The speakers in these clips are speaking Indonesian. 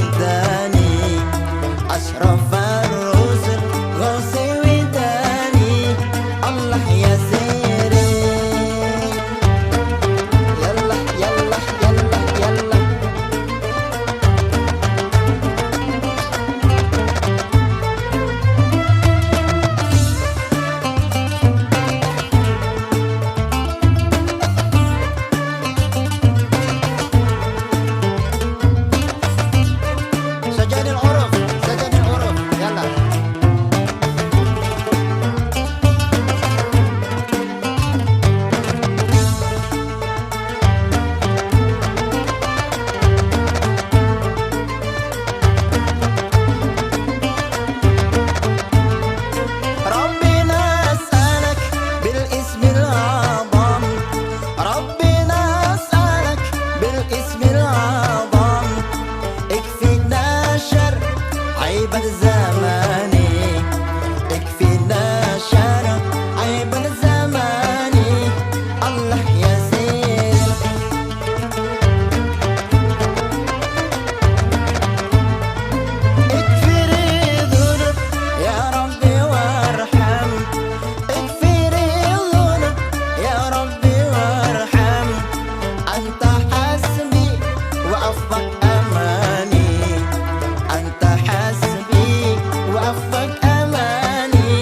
وداني أشرف الرسل غوث وداني الله يا سيري يلا يلا يلا يلا سجاني العرف سجاني العرف يلا ربنا أسألك بالاسم الأعظم ربنا أسألك بالاسم الأعظم اكفينا شر عيب زماني اكفينا شر عيب زماني الله يا سير اغفر الذنوب يا ربي وارحم اغفر الذنوب يا ربي وارحم أنت حسبي وأفضل أماني أنت حسبي وأفضل أماني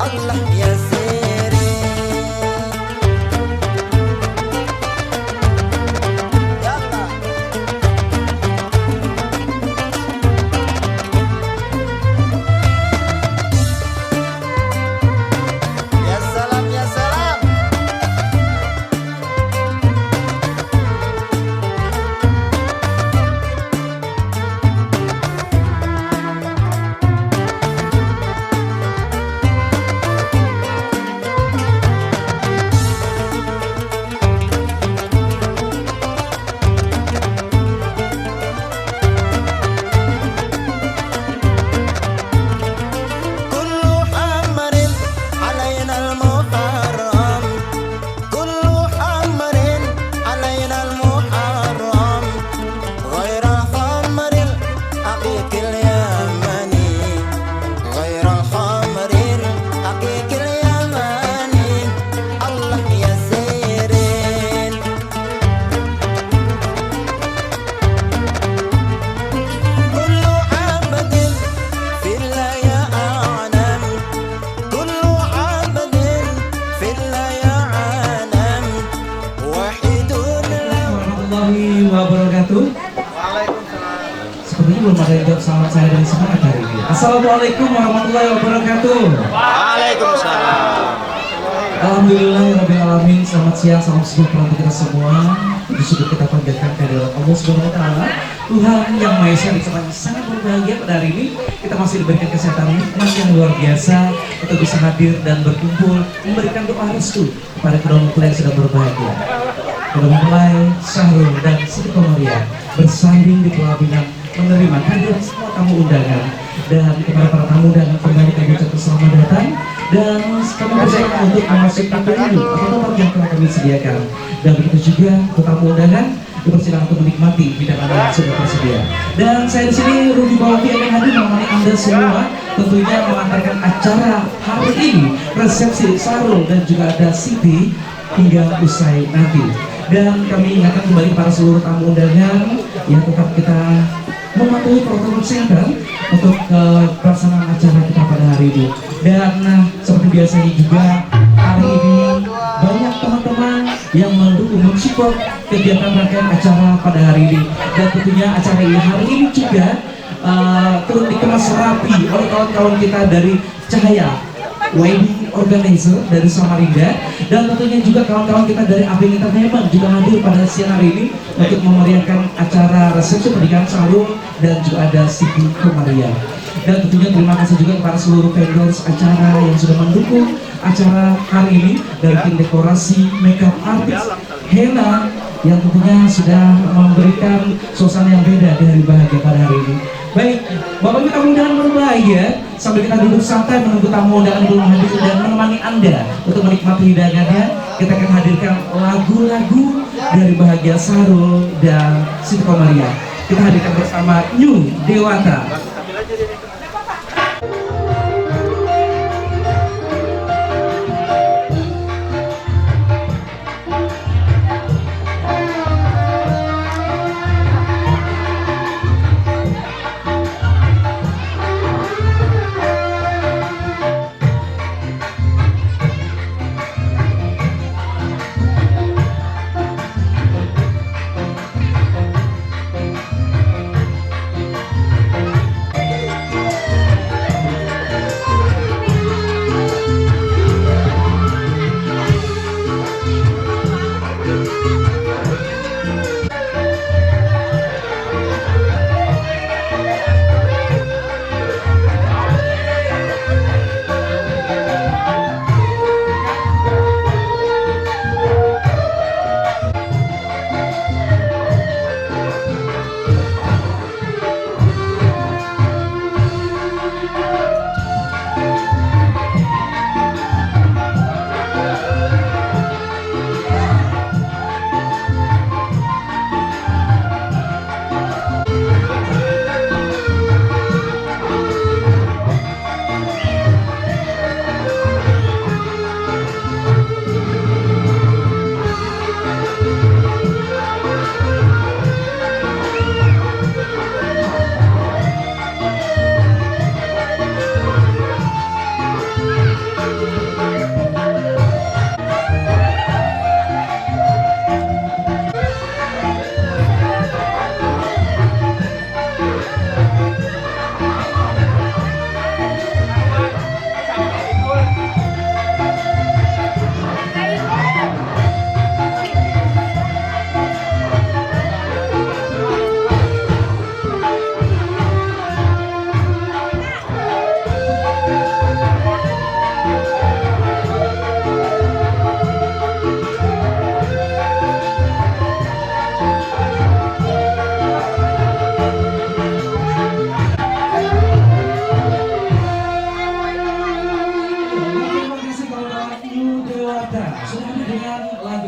الله يا سيري يلا يا سلام يا سلام كل حمر علينا المحرم كل حمر علينا المحرم غير خمر العقيق اليمني غير خمر العقيق اليمني الله يا سيرين كل عبد في الله يعلم كل عبد في الله يعلم واحد له Warahmatullahi wabarakatuh. Sepertinya belum ada yang jawab selamat saya dan semangat hari ini. Assalamualaikum warahmatullahi wabarakatuh. Waalaikumsalam. Alhamdulillah rabbil alamin. Selamat siang, salam sejahtera untuk kita semua. Bersyukur kita panjatkan kehadirat Allah Subhanahu wa taala, Tuhan yang Maha Esa. Kita sangat berbahagia pada hari ini. Kita masih diberikan kesehatan nikmat yang luar biasa untuk bisa hadir dan berkumpul memberikan doa restu kepada kedua mempelai yang sedang berbahagia. Kedua mempelai Syahrul dan Siti Komaria bersanding di pelaminan menerima kehadiran semua tamu undangan, dan kepada para tamu undangan kembali kami ucapkan selamat datang dan kami bersiap untuk memasuki venue atau tempat yang telah kami sediakan, dan begitu juga untuk tamu undangan dipersilakan untuk menikmati hidangan yang sudah tersedia. Dan saya di sini Rudi Bawafi akan hadir menemani Anda semua, tentunya mengantarkan acara hari ini, resepsi Syahrul dan juga ada Siti hingga usai nanti. Dan kami ingatkan kembali para seluruh tamu undangan yang tetap kita mematuhi protokol kesehatan untuk pelaksanaan acara kita pada hari ini. Dan seperti biasanya juga hari ini banyak teman-teman yang mendukung, mensupport kegiatan rangkaian acara pada hari ini. Dan tentunya acara ini hari ini juga turut dikemas rapi oleh kawan-kawan kita dari Cahaya wedding organizer dari Samarinda, dan tentunya juga kawan-kawan kita dari Abeng Entertainment juga hadir pada siang hari ini untuk memeriahkan acara resepsi pernikahan Syahrul dan juga ada Siti Komaria. Dan tentunya terima kasih juga kepada seluruh vendors acara yang sudah mendukung acara hari ini, dari tim dekorasi, makeup artist, henna yang tentunya sudah memberikan suasana yang beda di hari bahagia pada hari ini. Baik, Bapak kita undangan berbahagia sambil kita duduk santai menunggu tamu undangan belum hadir dan menemani Anda untuk menikmati hidangannya. Kita akan hadirkan lagu-lagu dari Bahagia Syahrul dan Siti Komaria. kita hadirkan bersama New Dewata.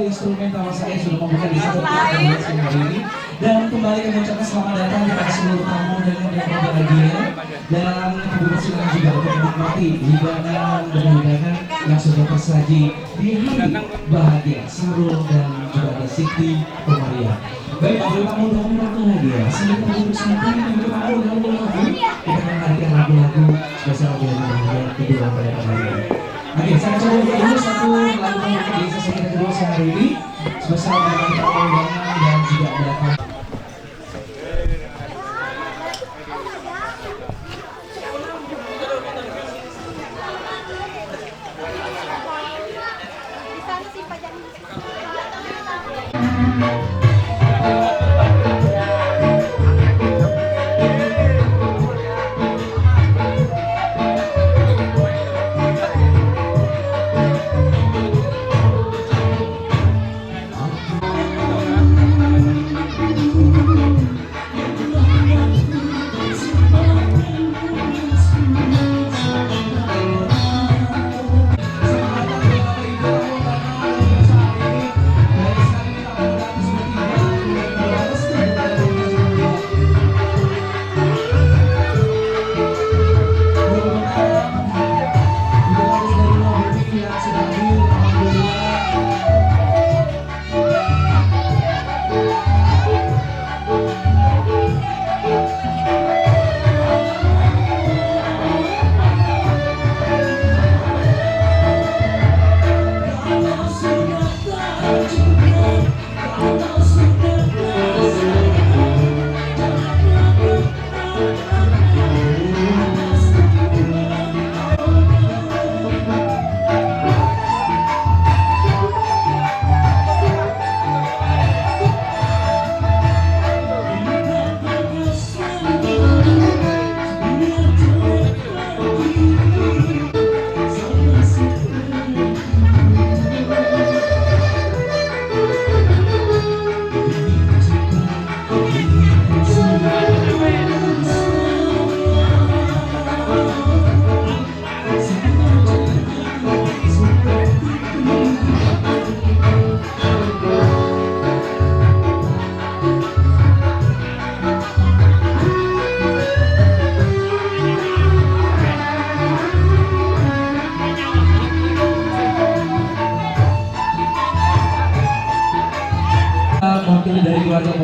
Instrumental saya sudah membuka di satu hari ini dan kembali kami ucapkan selamat datang kepada seluruh tamu dengan yang berbahagia dan keberuntungan juga untuk menikmati hidangan dan hidangan yang sudah tersaji di hari bahagia Sarul dan juga ada Siti Komaria. Baik, terima kasih bahagia. Sambil kita santai dan kita lagu-lagu kita akan hadirkan lagu-lagu spesial lagu yang bahagia kedua pada hari ini. Oke, saya coba dulu satu lagu di sesi kita kedua sehari ini spesial dengan kita undangan dan juga ada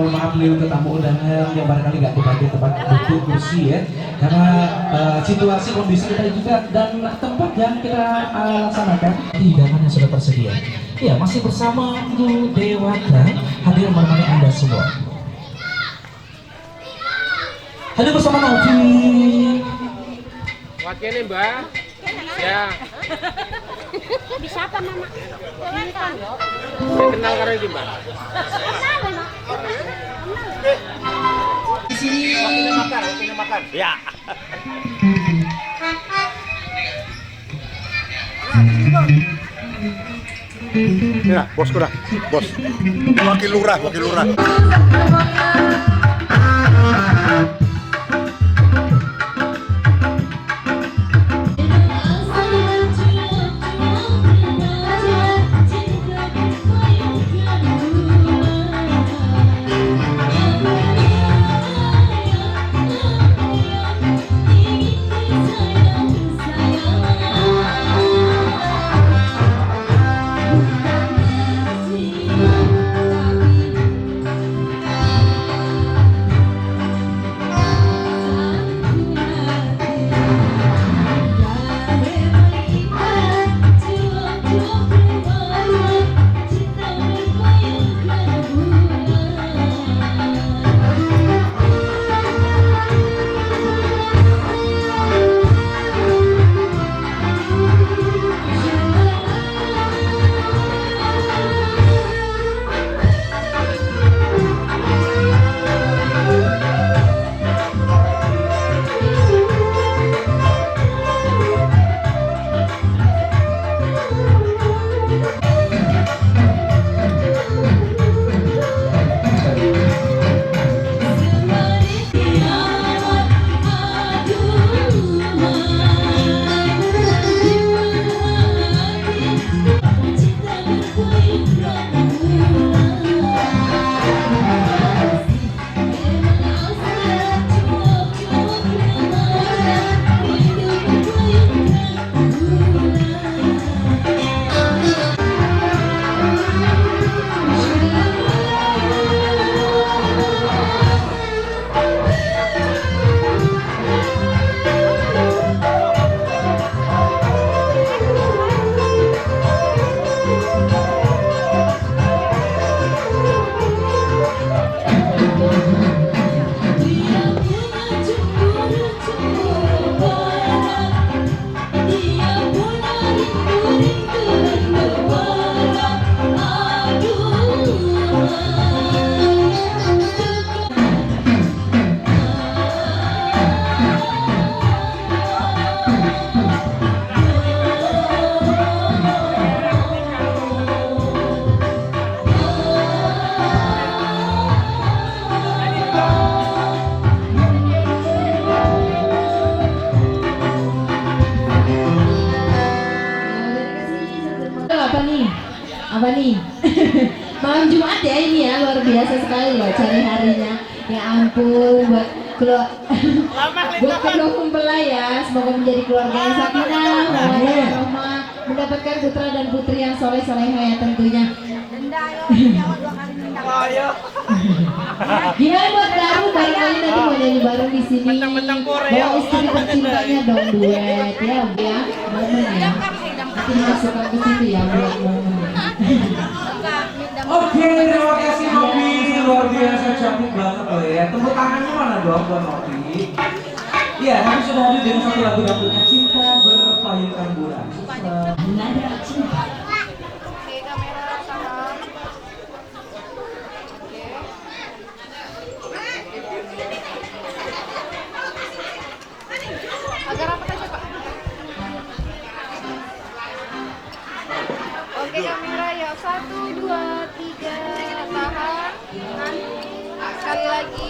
mohon maaf nih untuk tamu undangan yang barangkali nggak dibagi tempat duduk kursi ya, karena situasi kondisi kita juga dan tempat yang kita laksanakan hidangan yang sudah tersedia. Ya, masih bersama Bu Dewata hadir menemani Anda semua. Hadir bersama Novi. Wakil nih Mbak. Ya. Bisa apa mama? Saya kenal karo iki Mbak. Di sini Waktunya makan. Ya. Ya, bosku dah. Bos. Wakil lurah. Apa nih? Malam Jumat ya ini ya, luar biasa sekali loh cari harinya. Ya ampun, buat kedua mempelai ya, semoga menjadi keluarga yang sakinah, mawaddah warahmah, mendapatkan putra dan putri yang soleh-soleha ya tentunya. Gimana buat baru barangkali nanti mau nyanyi bareng di sini. Bawa istri tercintanya dong duet ya, momen ya. Nanti masukkan ke situ ya buat momen. Oke, terima kasih Novi, luar biasa cantik banget loh ya. Tepuk tangannya mana dong buat Novi? Iya, kami sudah hadir dengan satu lagu dangdutnya Cinta Berpayung Bulan. Nada Cinta. Oke, kamera salam. Agar apa aja Pak? Oke kamera ya, 1, 2, 3, tahan. Sekali lagi.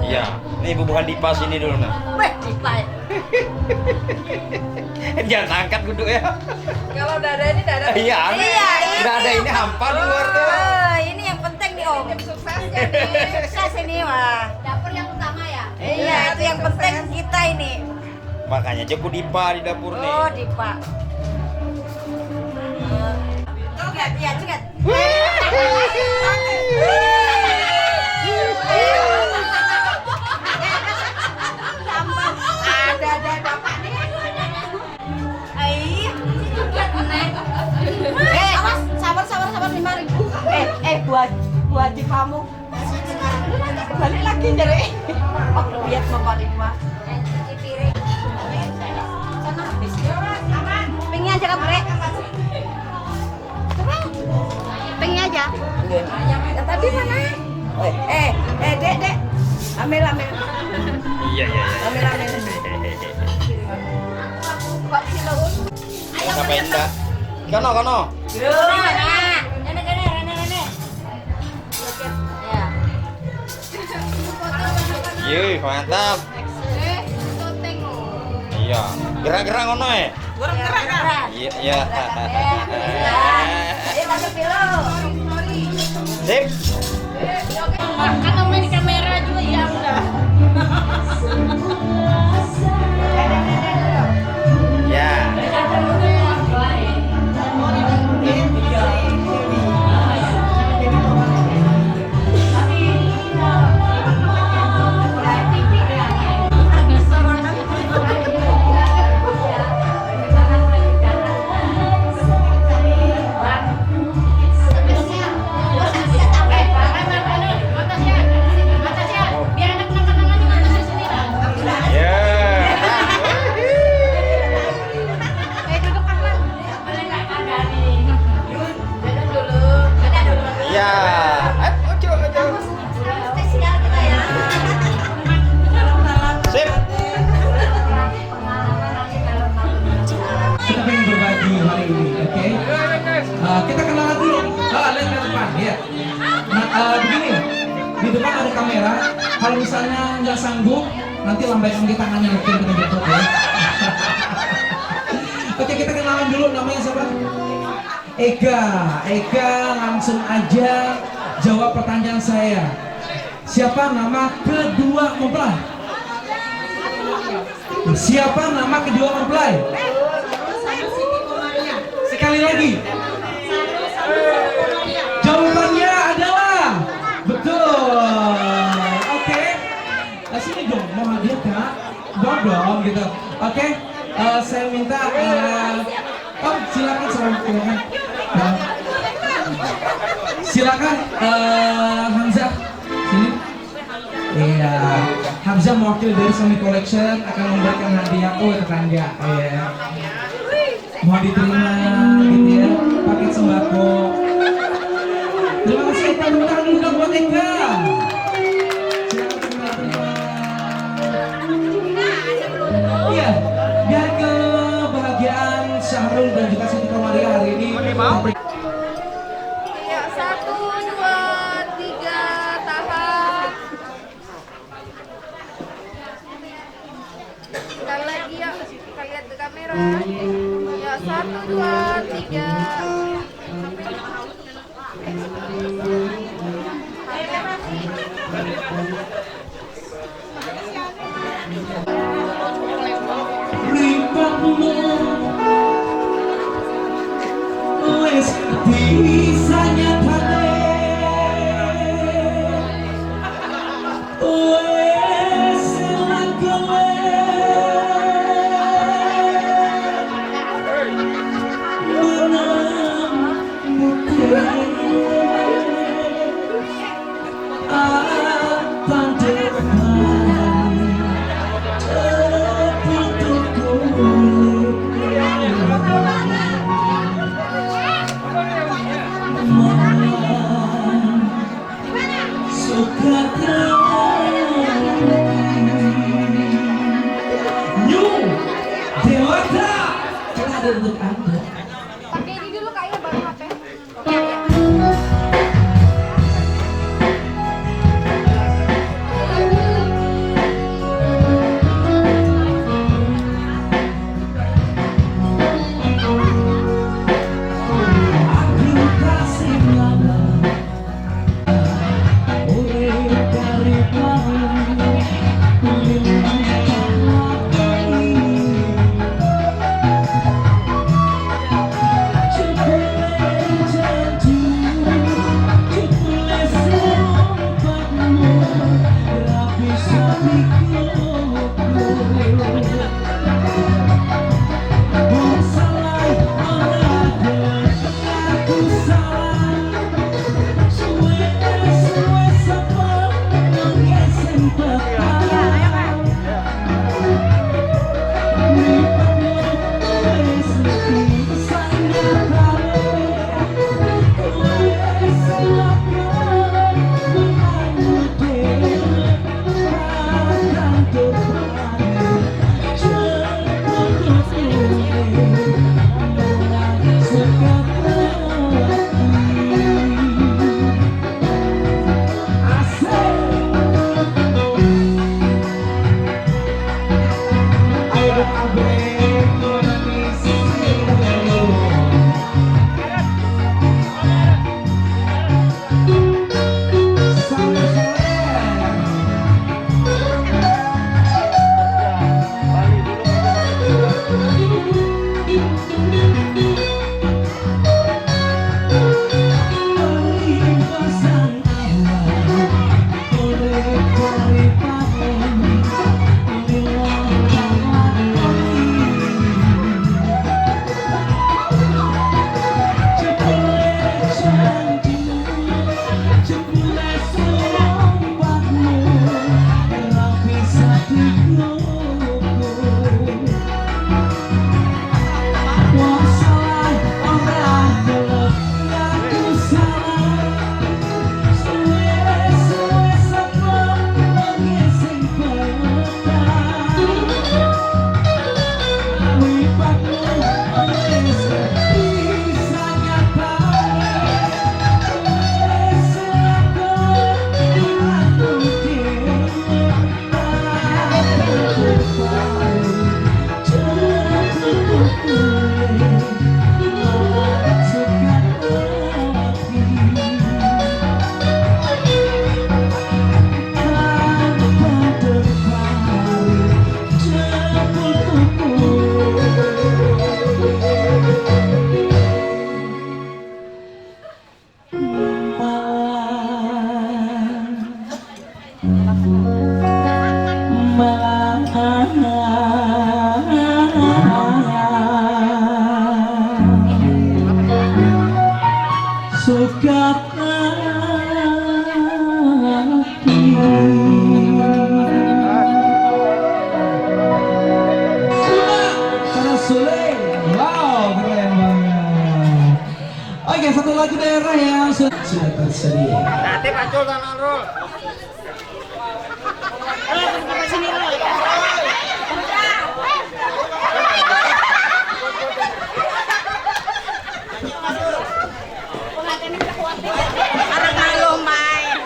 Iya. Nih bubuhan Dipa sini dulu nah. Weh, Dipa. Jangan angkat duduk ya. Kalau dada ini dada. Iya. Iya, Dada ini hampa di luar tuh. Ini yang penting nih Om. Suksesnya nih. Sukses ini wah. Dapur yang utama ya. Iya, itu yang penting kita ini. Makanya jago Dipa di dapur nih. Oh, Dipa. Cegat, iya cegat. Ada bapak nih. Awas, sabar 5.000. Buat wajib kamu. Balik lagi jadi. Oh, lihat Bapak Rima. Sana habis. Aman. Pengen aja kan, Bre? Pengen aja. Ya, tadi mana? Dek. Ambil. Iya. Ambil. Kok sih lo? Ayo ngapain dah? Kono. Nenek. Ya. Iya, mantap. Iya. Gerak-gerak ngono ya? Gerak. Iya. Ayo masuk dulu. Sip. Kan main di kamera juga ya udah. Ya. Ya. Ojo. Spesial kita ya. Sip. Kita pengen berbagi hari ini, oke? Kita kenalan dulu. Lihat ke depan, ya. Nah, begini, di depan ada kamera. Kalau misalnya nggak sanggup, nanti lambaikan di tangannya, oke? Kita jemput ya. Oke, kita kenalan dulu. Namanya siapa? Ega, langsung aja jawab pertanyaan saya. Siapa nama kedua mempelai? Siapa nama kedua mempelai? Sekali lagi. Jawabannya adalah betul. Oke. Sini dong, mau hadiah Kak? Dong gitu. Oke. Saya minta silakan Hamzah sini. Iya, Hamzah mewakili dari Sony Collection akan memberikan hadiah tetangga ya. Mau diterima gitu ya, paket sembako. Terima kasih, tepuk tangan dulu dong buat Eka. Iya, biar kebahagiaan Syahrul dan juga Siti Komaria hari ini. Ya, 1, 2, 3, tahan. Sekali lagi ya, kita lihat ke kamera. Ya, 1, 2, 3. Wes bisa nyatane wes lakowe menang apa depan untuk Anda. Pakai ini dulu kayaknya baru HP. Ya. Suka wow, keren banget. Oke, satu lagu daerah yang sudah tersedia. Nanti pacul tangan roll. Anak malu main.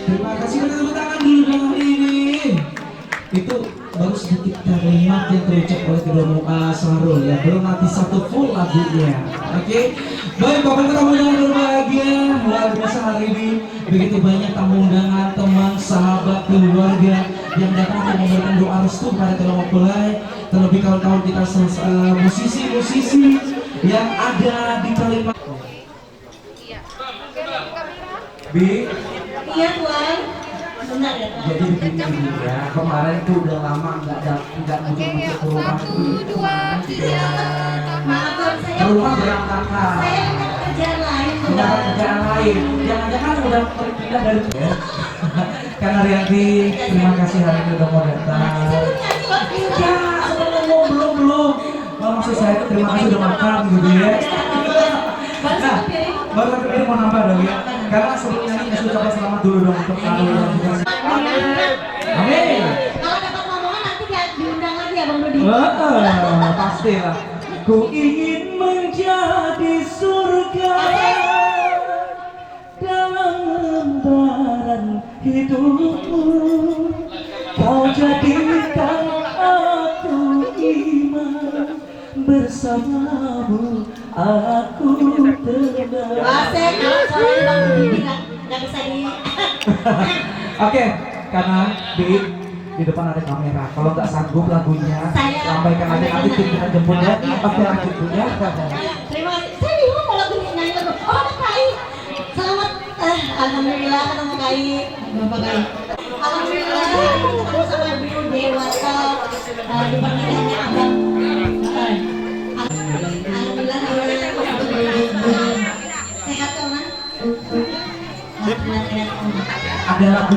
Terima kasih, beri tepuk tangan dulu ini. Itu baru sedikit kalimat yang terucap oleh kedua Sahrul ya, belum nanti satu full lagunya. Oke, baik Bapak tamu undangan berbahagia, luar biasa hari ini begitu banyak tamu undangan, teman, sahabat, keluarga yang datang untuk memberikan doa restu kepada kedua mempelai. Terlebih kawan-kawan kita musisi-musisi yang ada di Kalimantan. Bi, Iya Tuan. Benar ya Tuan. jadi begini ya, kemarin tuh udah lama nggak muncul ke rumah tuh. Maaf Tuan, saya Ke rumah berantakan. saya punya kerjaan lain. Punya kerjaan lain. Jangan-jangan udah pindah dari ya. Karena Rianti, terima kasih hari ini udah mau datang. Ya, belum. Maksud saya itu terima kasih udah makan gitu ya. Nah, baru terakhir mau nambah dong ya. Karena sebelumnya ini saya ucapkan selamat dulu dong untuk Arul dan juga. Amin. Kalau dapat ngomongan nanti diundang lagi ya Bang Dodi. Pasti lah. Ku ingin menjadi surga dalam lembaran hidupmu. Kau jadikan aku iman, bersamamu aku tenang. Asik, kalau soalnya Bang Dodi nggak bisa di. Oke, karena di depan ada kamera. Kalau nggak sanggup lagunya, lambaikan aja nanti tim kita jemput ya. Oke, lanjut dulu ya. Terima kasih. Saya bingung mau lagu nyanyi lagu. Oh, ada Kai. Selamat. Alhamdulillah ketemu Kai. Bapak Kai. Alhamdulillah ketemu sama Beliau Dewasa di pernikahannya Abang. Alhamdulillah sehat kok Mas. Ada lagu.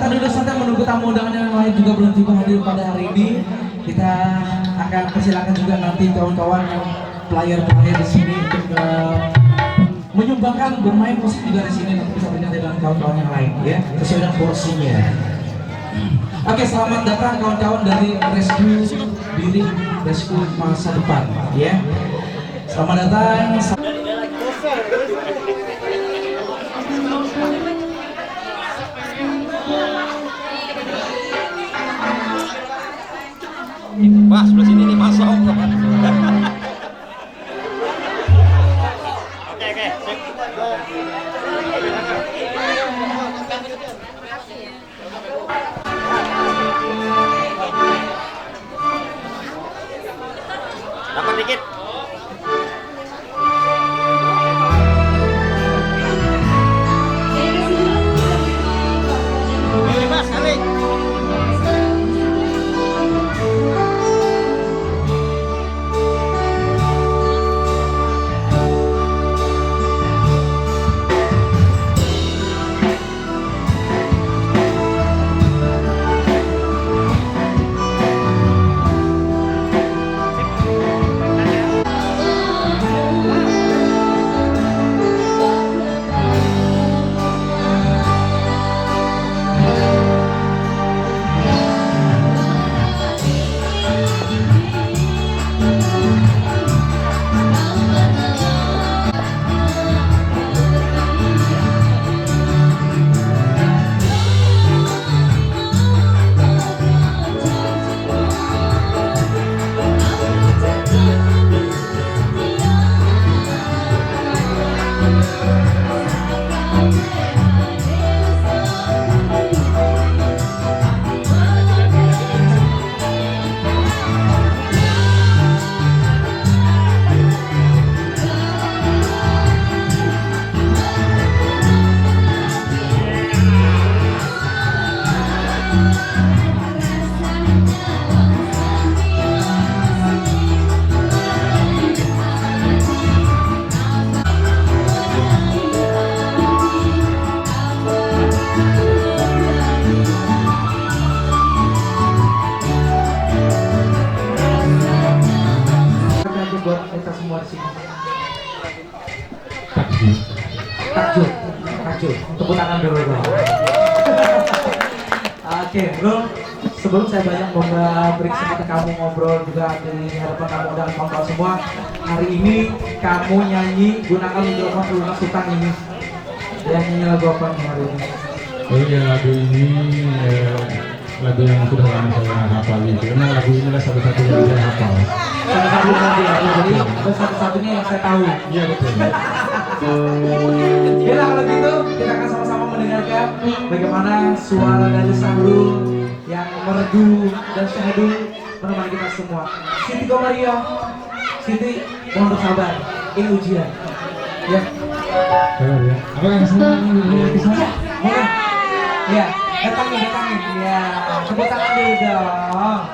kita duduk santai menunggu tamu undangan yang lain juga belum tiba hadir pada hari ini. Kita akan persilakan juga nanti kawan-kawan yang player-player di sini untuk menyumbangkan bermain musik juga di sini, nanti bisa berganti dengan kawan-kawan yang lain ya, sesuai dengan porsinya. Oke, selamat datang kawan-kawan dari Rescue Diri, Rescue Masa Depan ya. Selamat datang. Wah, sebelah sini nih masuk. Oke, oke. Dapat dikit. Pilih Mas, kali. Buat kita semua di sini. Takjub, takjub. Tepuk tangan dulu bro. Oke bro, sebelum saya banyak memberi kesempatan kamu ngobrol juga di hadapan kamu dan kawan-kawan semua, hari ini kamu nyanyi gunakan mikrofon lunak sultan ini. Dan nyanyi lagu apa nih hari ini? Oh ya, lagu ini lagu yang sudah lama saya hafal gitu. Karena lagu ini adalah satu-satunya yang saya hafal. Satu-satunya dia, jadi ada satu-satunya yang saya tahu. Iya betul. Ya kalau gitu kita akan sama-sama mendengarkan bagaimana suara dari Sahrul yang merdu dan syahdu menemani kita semua. Siti Komaria, Siti mohon bersabar, ini ujian. Ya. Ya. Apa yang saya di sana? Boleh. Ya, datangin. Ya, tepuk tangan dulu dong.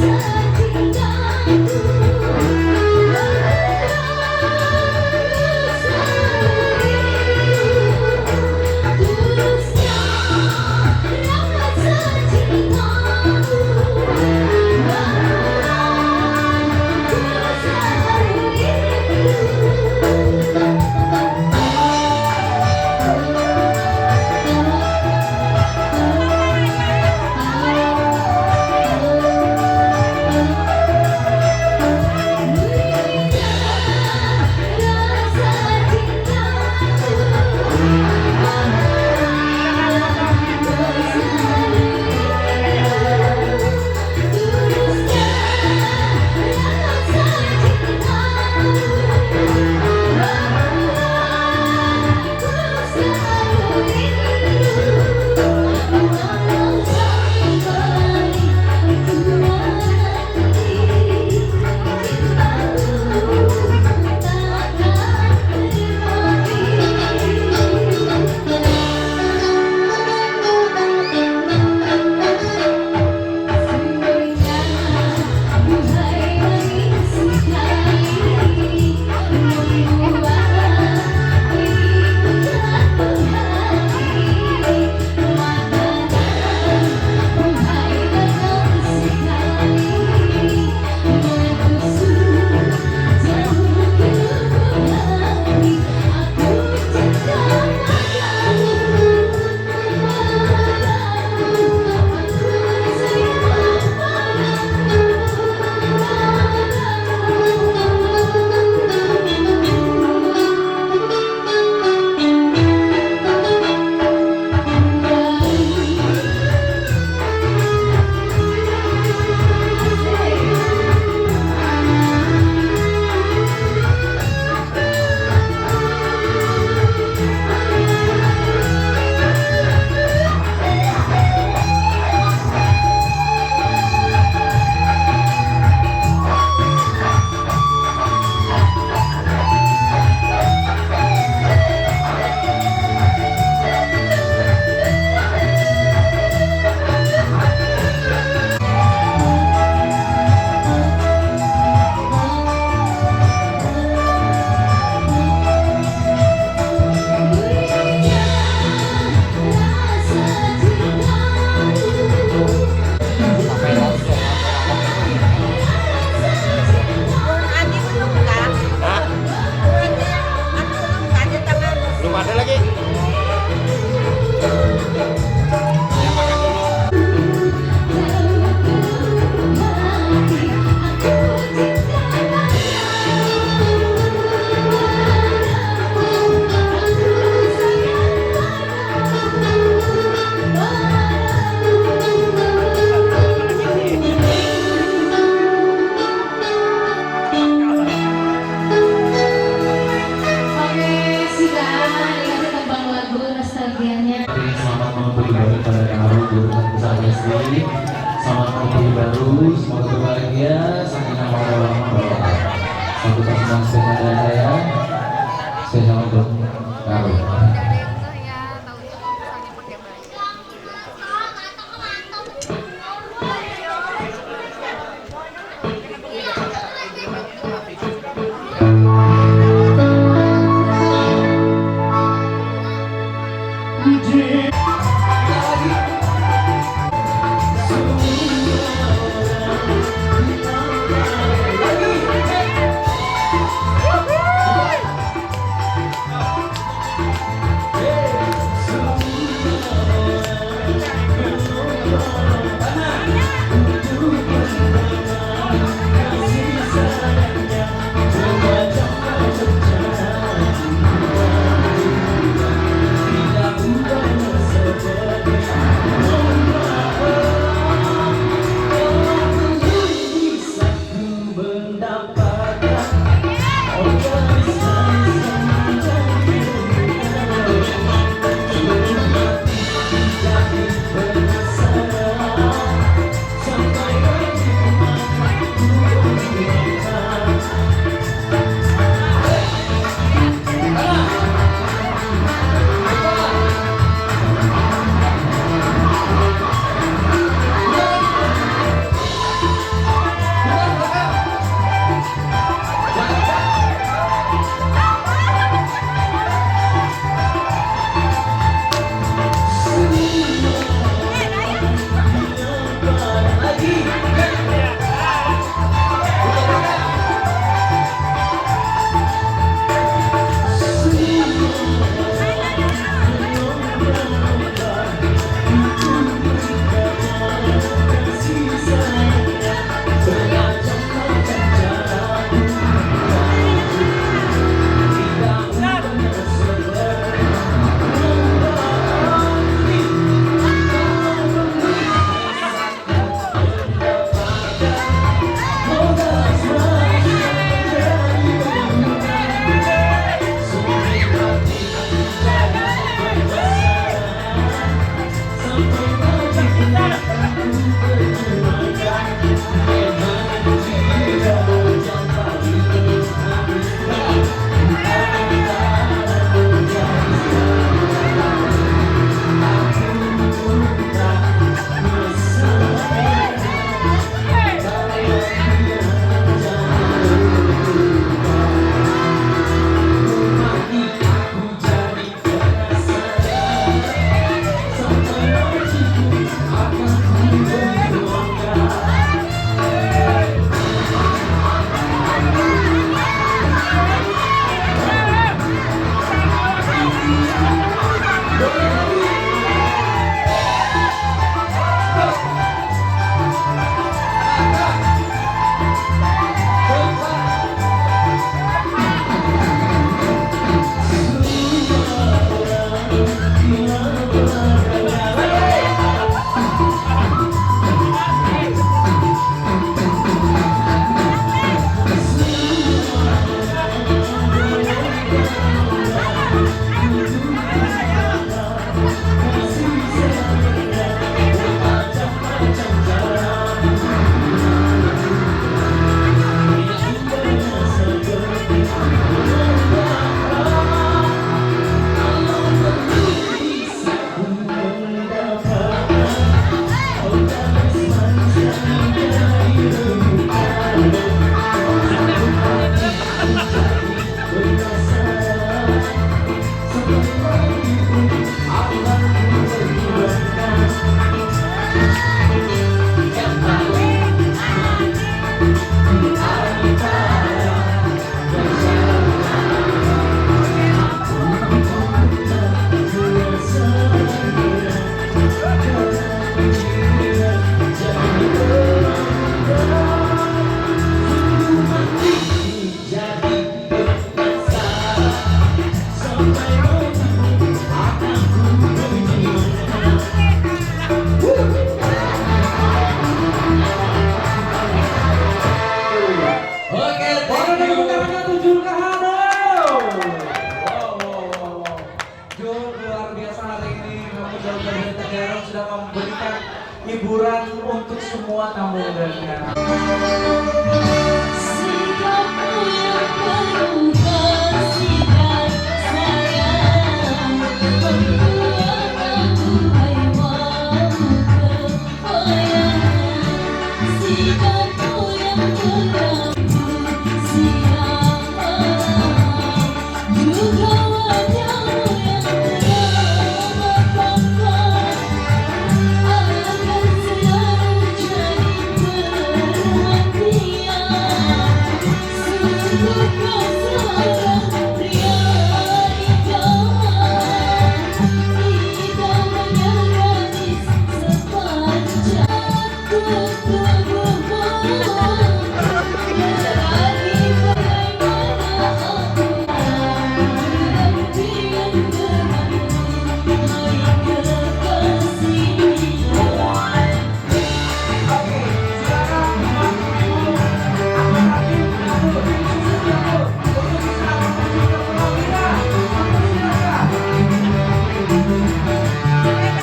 Rasa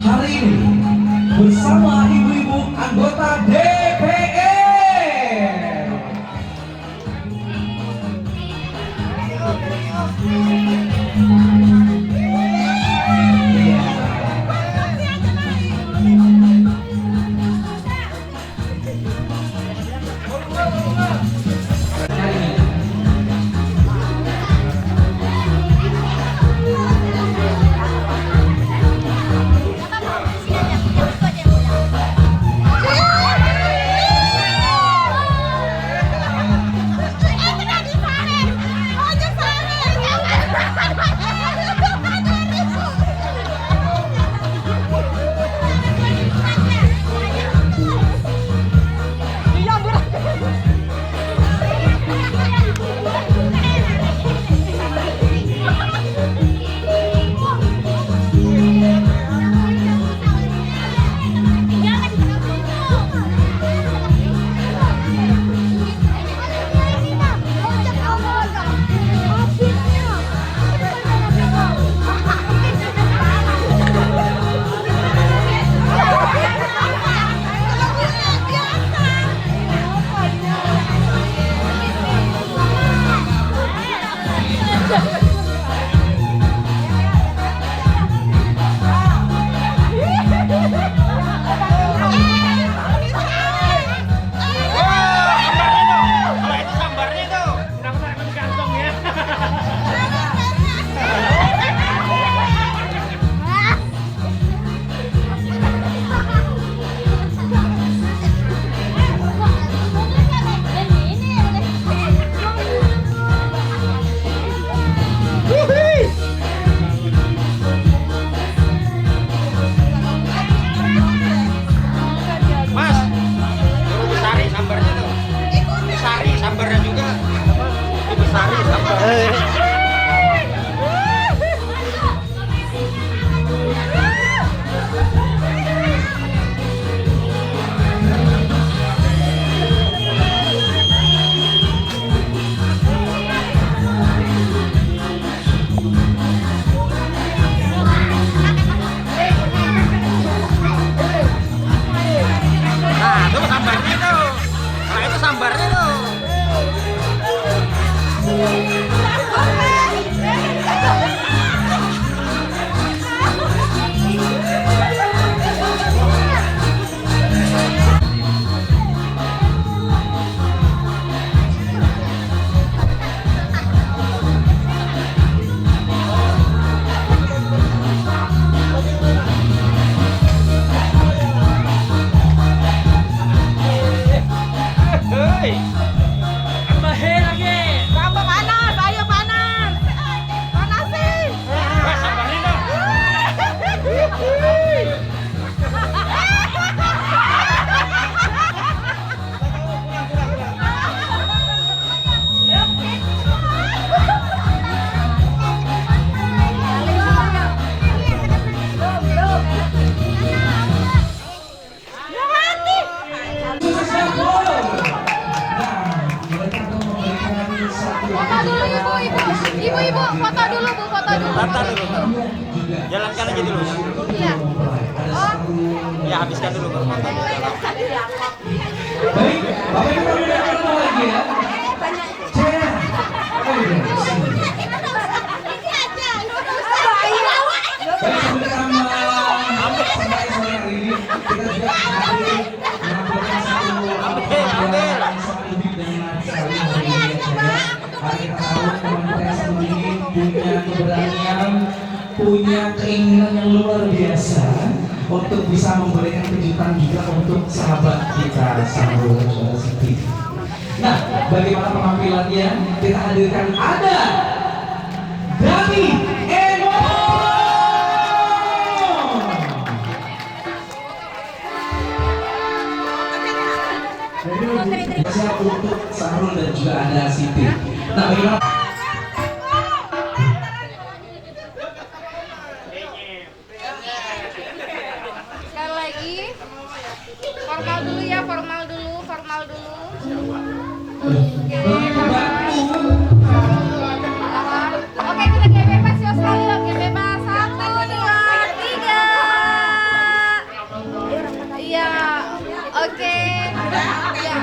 Hari ini bersama ibu-ibu anggota DPR. Ibu, foto dulu Bu, foto dulu. Bentar dulu. Jalankan aja dulu. Iya. Ya, habiskan dulu baru foto. Baik, Bapak Ibu kami datang lagi ya. Cek. Baik, sampai sore hari ini kita juga hadir menampilkan satu penampilan yang sangat unik dan menarik sekali hari ini ya. Hari kita tahu teman-teman sama ini punya keberanian, punya keinginan yang luar biasa untuk bisa memberikan kejutan juga untuk sahabat kita Sahrul Siti. Nah, bagaimana penampilannya? Kita hadirkan ada Dani Emo. Siap untuk Sahrul dan juga ada Siti. Nah, bagaimana? Sekali lagi. Formal dulu ya, formal dulu. Oke, kita kayak bebas ya sekali lagi bebas. 1, 2, 3. Iya. Oke. Iya.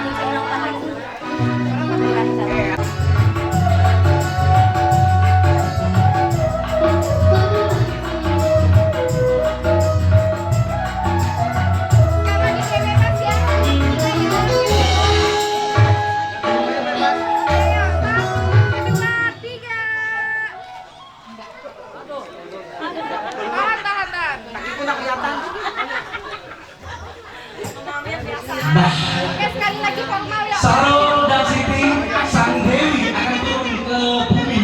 Oke, sekali lagi formal ya. Sahrul dan Siti, Sang Dewi akan turun ke bumi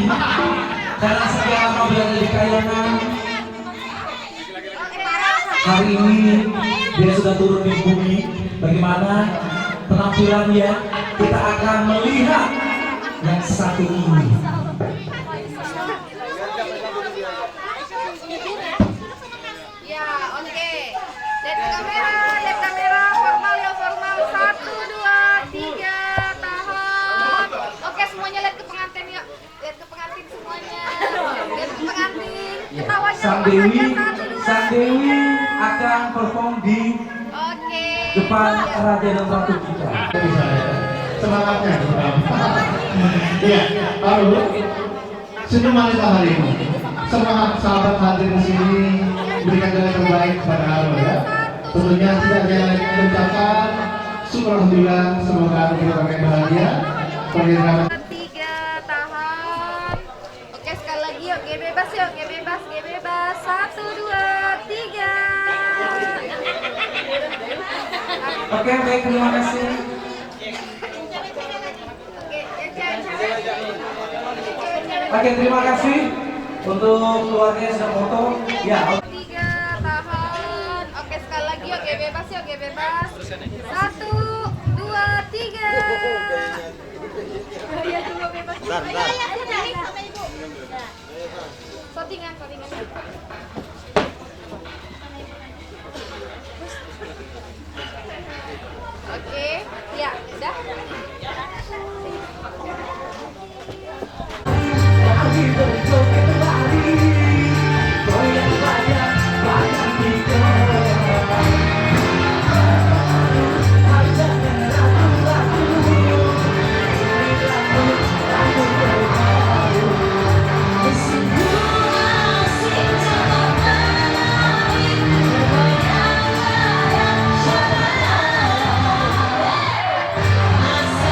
karena sekian lama berada di kayangan. Hari ini dia sudah turun di bumi. Bagaimana penampilannya? Kita akan melihat yang satu ini. Ya, oke. Lihat kamera, formal ya, formal. 1, 2, 3, tahan. Oke, semuanya lihat ke pengantin yuk. Lihat ke pengantin semuanya. Lihat ke pengantin. Ketawanya Sang lepas Dewi, aja. 1, 2, Sang Dewi akan perform di Oke. depan Raja dan Ratu kita. Semangatnya. Iya, lalu senyum manis hari ini. Semua sahabat hadir di sini berikan yang terbaik kepada Arul ya. Tentunya tidak ada yang lain mengucapkan syukur alhamdulillah, semoga kita pakai bahagia. Pernikahan 3, tahan. Oke, sekali lagi yuk. Oke, bebas yuk. Oke, bebas. 1, 2, 3. Oke, baik, terima kasih. Oke, terima kasih untuk keluarga yang sudah foto. Ya, 3, tahan. Oke, sekali lagi yuk. Oke, bebas yuk. Oke, bebas. 1, 2, 3. Ya, tunggu bebas. Shootingan. Oke, ya, udah. Asa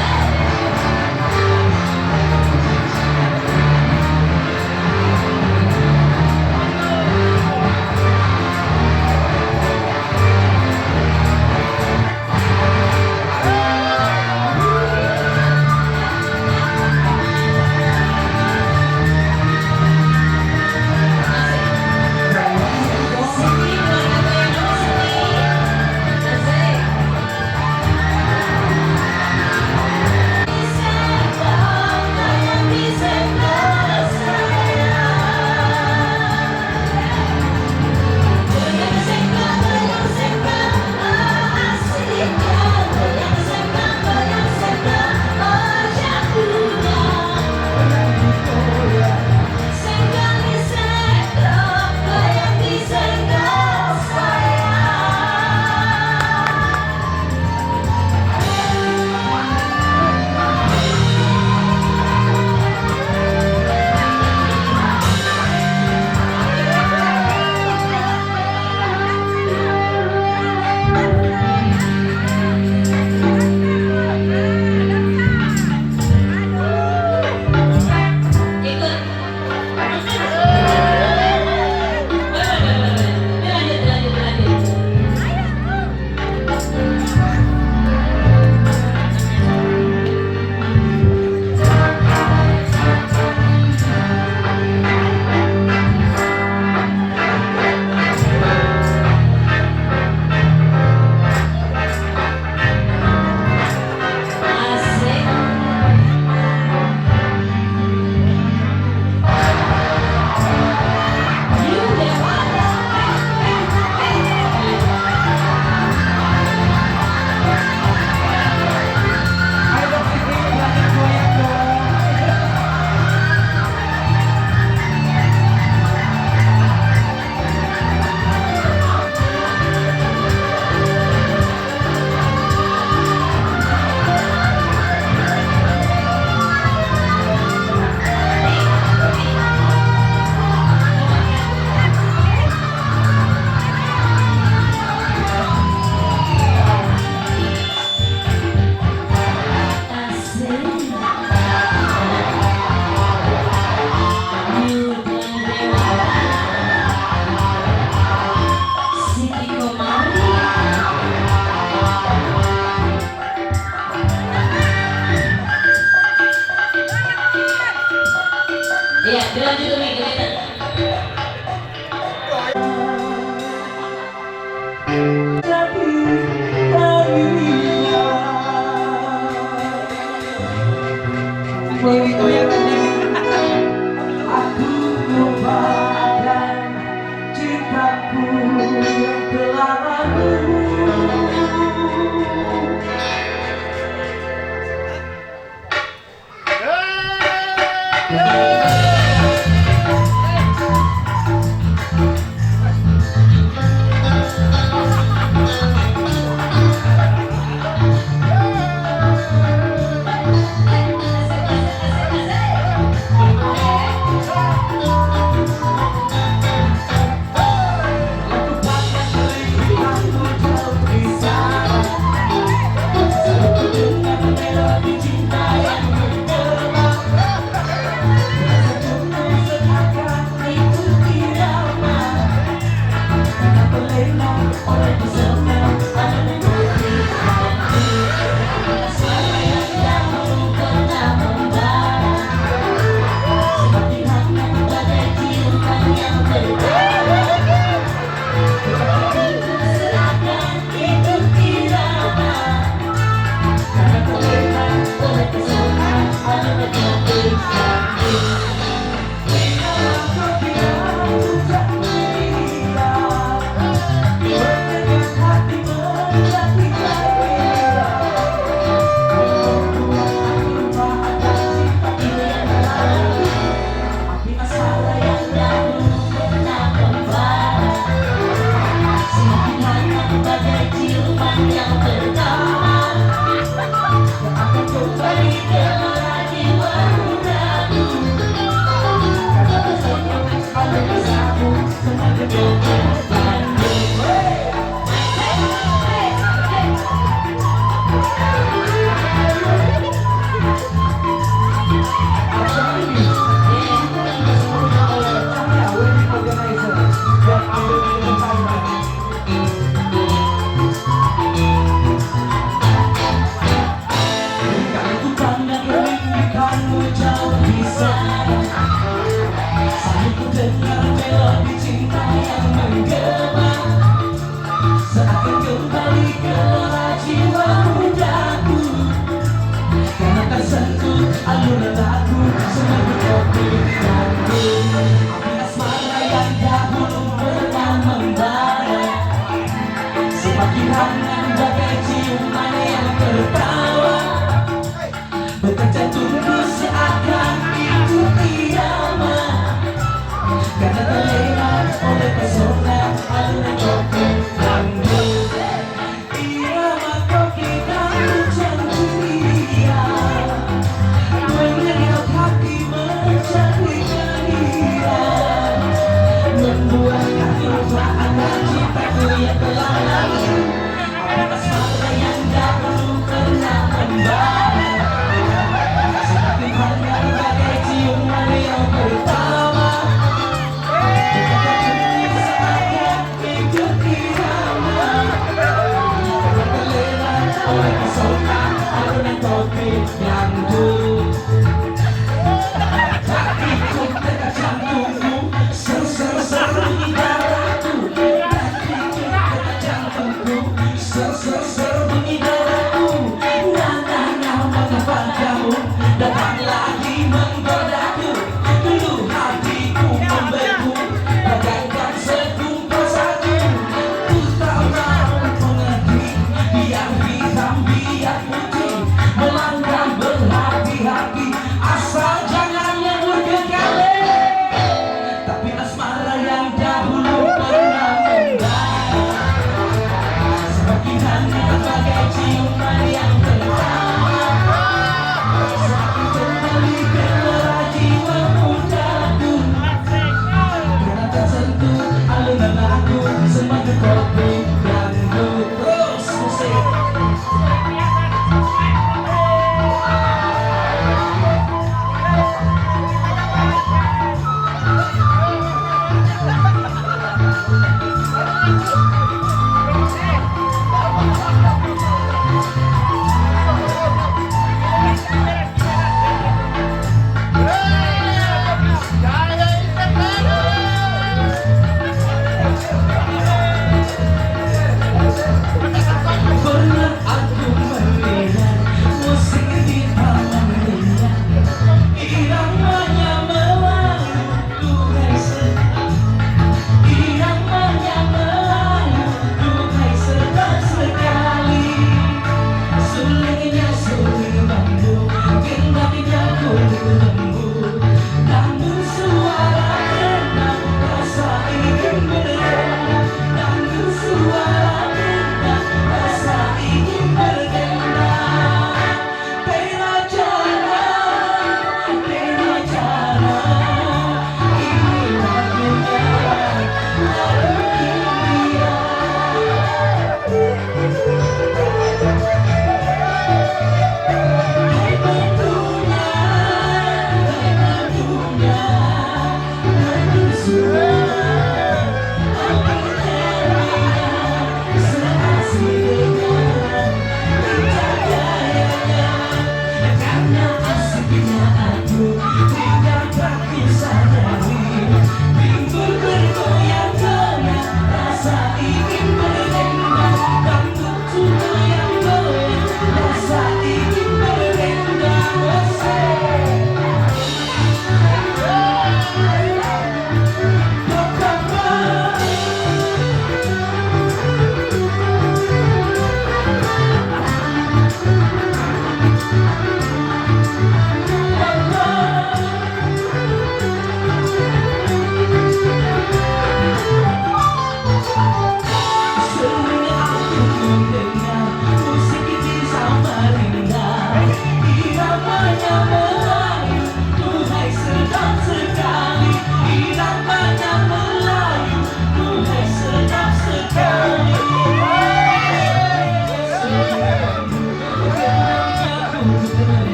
Dilanjut Umi, gimana? Dewi goyangkan Dewi. Aku lupakan cintaku yang telah lalu.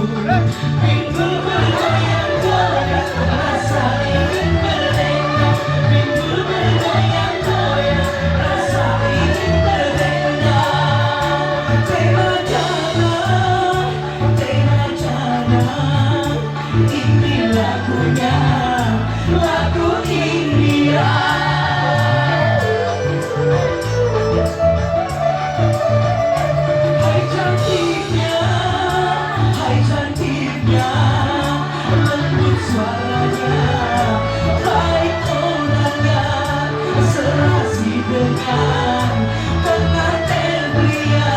Minggu bergoyang-goyang, rasa ingin merdeka. Minggu bergoyang-goyang, rasa ingin merdeka. Tema jalan, ini lagunya, lagu India. Hai cantiknya, lembut suaranya, baik orangnya, serasi dengan pengantin pria.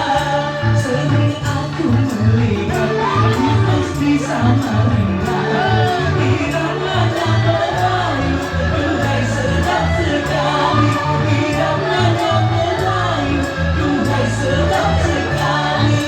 Sering aku melihat di pasti Samarinda, iramanya Melayu, duhai sedap sekali. Iramanya Melayu, duhai sedap sekali.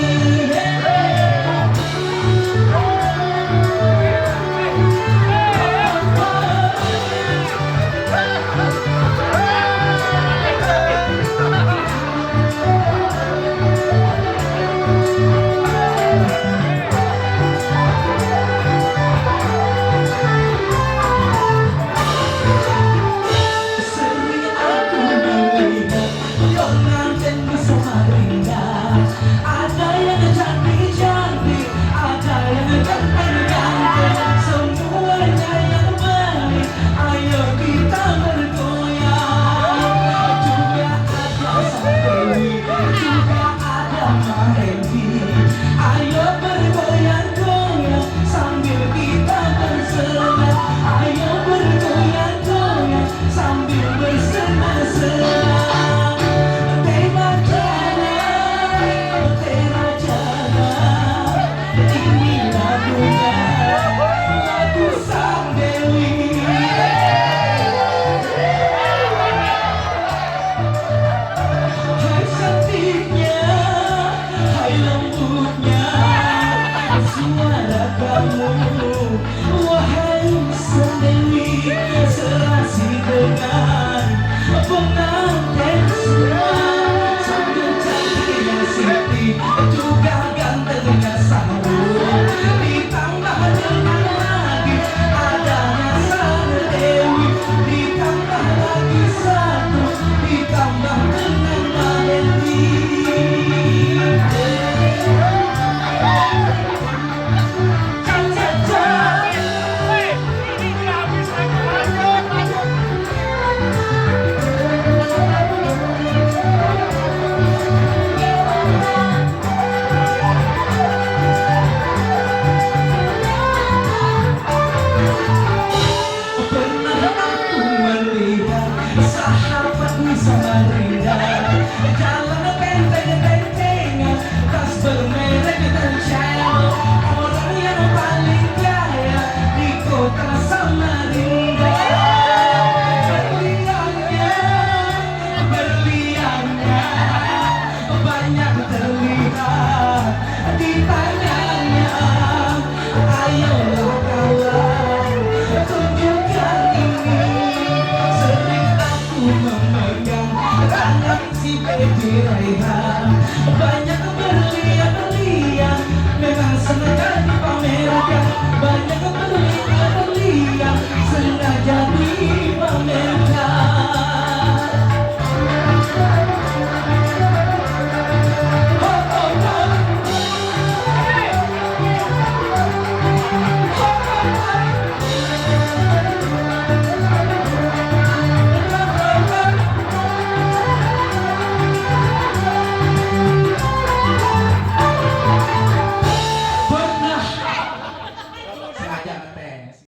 Sering aku melihat pengantin di Samarinda, ada yang cantik-cantik, ada yang ganteng-ganteng, semuanya yang baik. Ayo kita bergoyang. Juga ada Sang Dewi, juga ada Mahendri. Ayo bergoyang-goyang sambil kita bersenang. Ayo bergoyang-goyang sambil bersenang-senang. Tema jalan, ini lagunya, lagu Sang Dewi. Hai cantiknya, hai lembutnya, suara kamu, wahai Sang Dewi, serasi dengan pengantin semua. Sambil cantiknya Siti, juga gantengnya Sanggul, ditambah dengan lagi adanya Sang Dewi, ditambah lagi satu, ditambah dengan Mahendri. Pernah aku melihat sahabat di Samarinda, jalan benteng-bentengan, tas bermerek dan cewek, orang yang paling kaya di kota Samarinda. Berliannya banyak terlihat di tangannya. Ayolah kawan, tunjukkan ini. Sering aku memegang tangan si baby Raihan, banyak berlian-berlian, memang sengaja dipamerkan. Banyak berlian-berlian, sengaja dipamerkan. Pernah sengaja